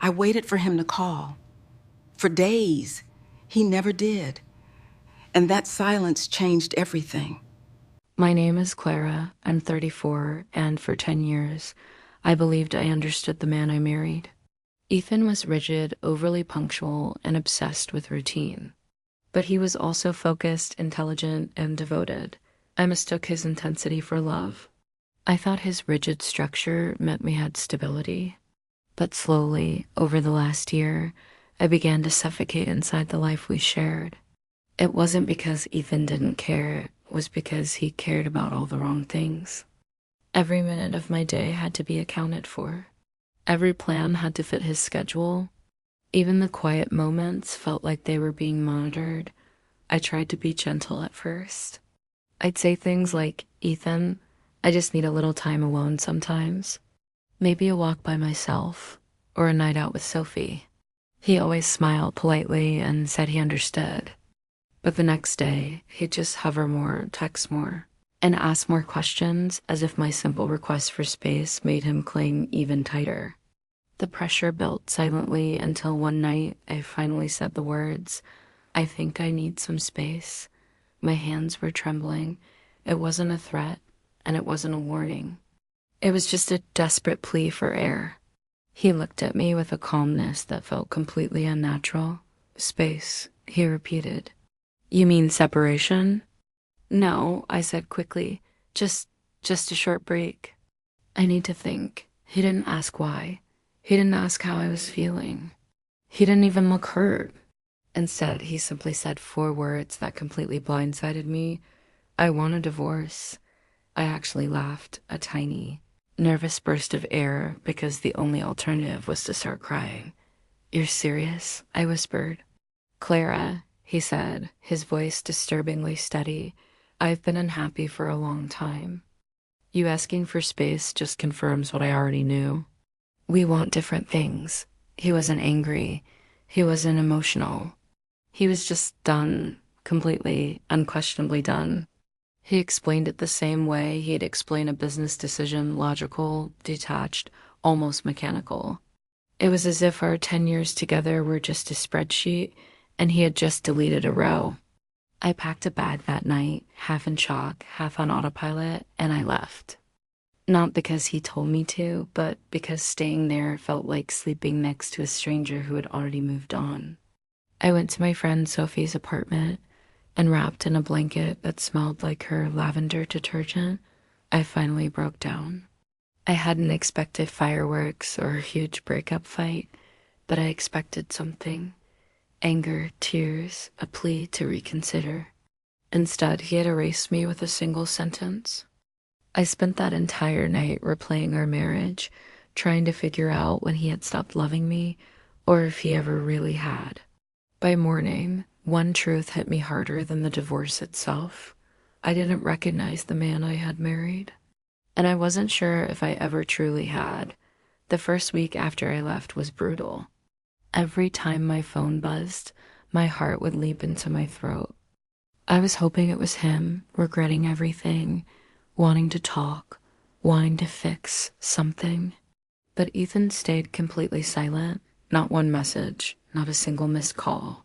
I waited for him to call. For days, he never did. And that silence changed everything. My name is Clara. I'm 34, and for 10 years, I believed I understood the man I married. Ethan was rigid, overly punctual, and obsessed with routine. But he was also focused, intelligent, and devoted. I mistook his intensity for love. I thought his rigid structure meant we had stability. But slowly, over the last year, I began to suffocate inside the life we shared. It wasn't because Ethan didn't care, it was because he cared about all the wrong things. Every minute of my day had to be accounted for. Every plan had to fit his schedule. Even the quiet moments felt like they were being monitored. I tried to be gentle at first. I'd say things like, "Ethan, I just need a little time alone sometimes. Maybe a walk by myself, or a night out with Sophie." He always smiled politely and said he understood. But the next day, he'd just hover more, text more, and ask more questions as if my simple request for space made him cling even tighter. The pressure built silently until one night I finally said the words, "I think I need some space." My hands were trembling. It wasn't a threat, and it wasn't a warning. It was just a desperate plea for air. He looked at me with a calmness that felt completely unnatural. "Space," he repeated. "You mean separation?" "No," I said quickly. Just a short break. I need to think." He didn't ask why. He didn't ask how I was feeling. He didn't even look hurt. Instead, he simply said 4 words that completely blindsided me. "I want a divorce." I actually laughed, a tiny, nervous burst of air, because the only alternative was to start crying. "You're serious?" I whispered. "Clara," he said, his voice disturbingly steady, "I've been unhappy for a long time. You asking for space just confirms what I already knew. We want different things." He wasn't angry. He wasn't emotional. He was just done, completely, unquestionably done. He explained it the same way he'd explain a business decision, logical, detached, almost mechanical. It was as if our 10 years together were just a spreadsheet, and he had just deleted a row. I packed a bag that night, half in shock, half on autopilot, and I left. Not because he told me to, but because staying there felt like sleeping next to a stranger who had already moved on. I went to my friend Sophie's apartment, and wrapped in a blanket that smelled like her lavender detergent, I finally broke down. I hadn't expected fireworks or a huge breakup fight, but I expected something. Anger, tears, a plea to reconsider. Instead, he had erased me with a single sentence. I spent that entire night replaying our marriage, trying to figure out when he had stopped loving me, or if he ever really had. By morning, one truth hit me harder than the divorce itself. I didn't recognize the man I had married. And I wasn't sure if I ever truly had. The first week after I left was brutal. Every time my phone buzzed, my heart would leap into my throat. I was hoping it was him, regretting everything, wanting to talk, wanting to fix something. But Ethan stayed completely silent. Not one message, not a single missed call.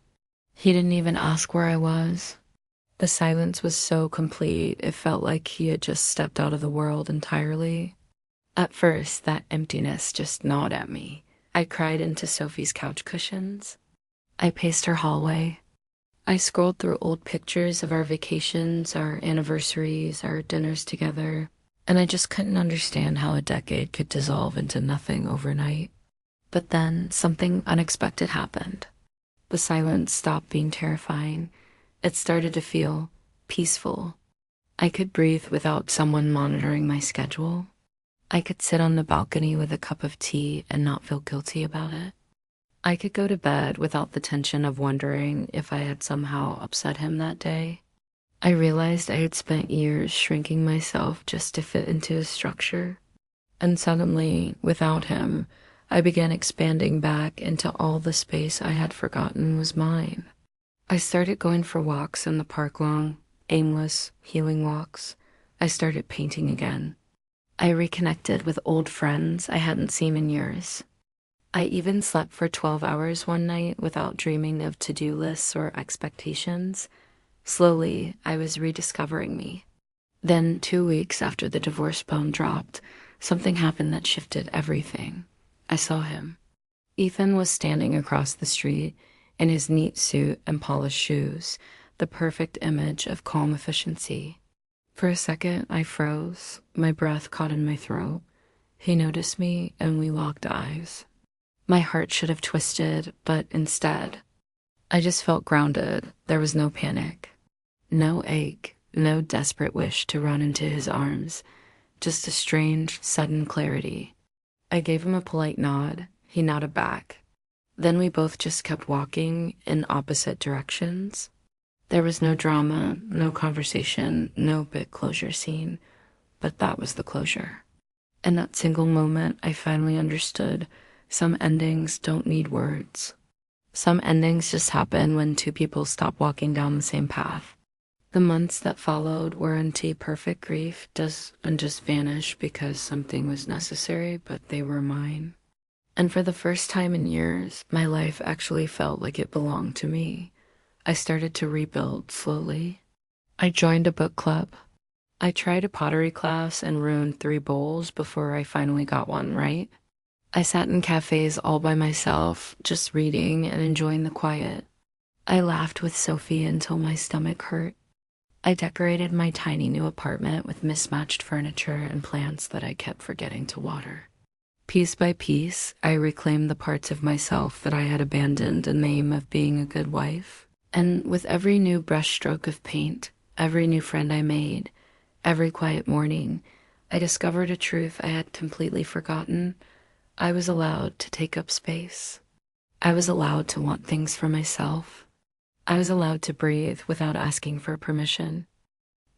He didn't even ask where I was. The silence was so complete, it felt like he had just stepped out of the world entirely. At first, that emptiness just gnawed at me. I cried into Sophie's couch cushions. I paced her hallway. I scrolled through old pictures of our vacations, our anniversaries, our dinners together, and I just couldn't understand how a decade could dissolve into nothing overnight. But then something unexpected happened. The silence stopped being terrifying. It started to feel peaceful. I could breathe without someone monitoring my schedule. I could sit on the balcony with a cup of tea and not feel guilty about it. I could go to bed without the tension of wondering if I had somehow upset him that day. I realized I had spent years shrinking myself just to fit into a structure. And suddenly, without him, I began expanding back into all the space I had forgotten was mine. I started going for walks in the park long, aimless, healing walks. I started painting again. I reconnected with old friends I hadn't seen in years. I even slept for 12 hours one night without dreaming of to-do lists or expectations. Slowly, I was rediscovering me. Then, 2 weeks after the divorce poem dropped, something happened that shifted everything. I saw him. Ethan was standing across the street in his neat suit and polished shoes, the perfect image of calm efficiency. For a second, I froze, my breath caught in my throat. He noticed me, and we locked eyes. My heart should have twisted, but instead, I just felt grounded. There was no panic, no ache, no desperate wish to run into his arms, just a strange, sudden clarity. I gave him a polite nod. He nodded back. Then we both just kept walking in opposite directions. There was no drama, no conversation, no big closure scene, but that was the closure. In that single moment, I finally understood some endings don't need words. Some endings just happen when two people stop walking down the same path. The months that followed were into perfect grief and just vanished because something was necessary, but they were mine. And for the first time in years, my life actually felt like it belonged to me. I started to rebuild slowly. I joined a book club. I tried a pottery class and ruined 3 bowls before I finally got one right. I sat in cafes all by myself, just reading and enjoying the quiet. I laughed with Sophie until my stomach hurt. I decorated my tiny new apartment with mismatched furniture and plants that I kept forgetting to water. Piece by piece, I reclaimed the parts of myself that I had abandoned in the name of being a good wife. And with every new brushstroke of paint, every new friend I made, every quiet morning, I discovered a truth I had completely forgotten. I was allowed to take up space. I was allowed to want things for myself. I was allowed to breathe without asking for permission.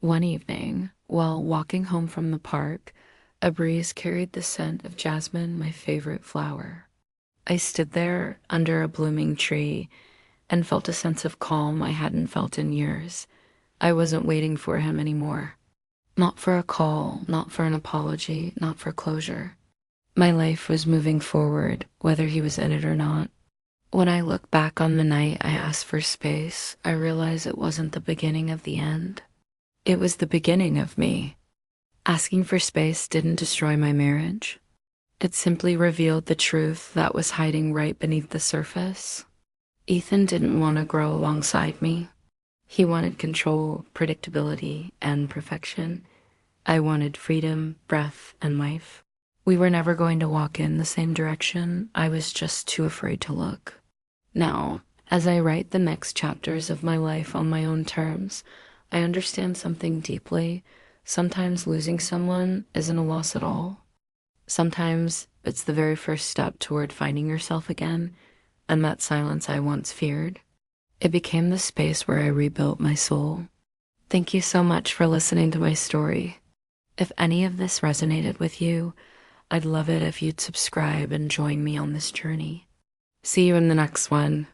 One evening, while walking home from the park, a breeze carried the scent of jasmine, my favorite flower. I stood there under a blooming tree and felt a sense of calm I hadn't felt in years. I wasn't waiting for him anymore. Not for a call, not for an apology, not for closure. My life was moving forward, whether he was in it or not. When I look back on the night I asked for space, I realize it wasn't the beginning of the end. It was the beginning of me. Asking for space didn't destroy my marriage. It simply revealed the truth that was hiding right beneath the surface. Ethan didn't want to grow alongside me. He wanted control, predictability, and perfection. I wanted freedom, breath, and life. We were never going to walk in the same direction. I was just too afraid to look. Now, as I write the next chapters of my life on my own terms, I understand something deeply. Sometimes losing someone isn't a loss at all. Sometimes it's the very first step toward finding yourself again, and that silence I once feared. It became the space where I rebuilt my soul. Thank you so much for listening to my story. If any of this resonated with you, I'd love it if you'd subscribe and join me on this journey. See you in the next one.